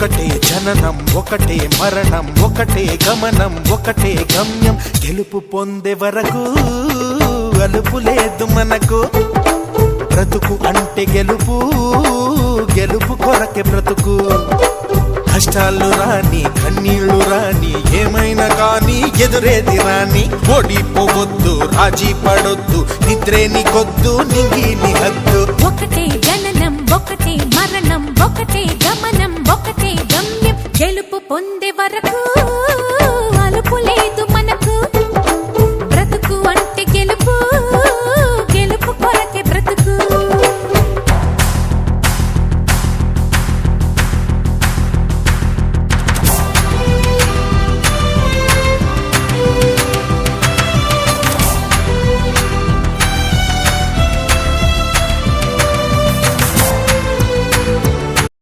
ఒకటే జననం ఒకటే మరణం ఒకటే గమనం ఒకటే గమ్యం గెలుపు పొందే వరకు అలుపు లేదు మనకు బ్రతుకు అంటే గెలుపు గెలుపు కొరకే బ్రతుకు కష్టాలు రాని కన్నీళ్లు రాని ఏమైనా కానీ ఎదురేది రాని ఓడిపోవద్దు రాజీ పడొద్దు నిద్రే నీకొద్దు నింగి నీ హద్దు ఒకటే జననం ఒకటే మరణం ఒకటే గమనం ఒకటే గమ్యం గెలుపు పొందే వరకు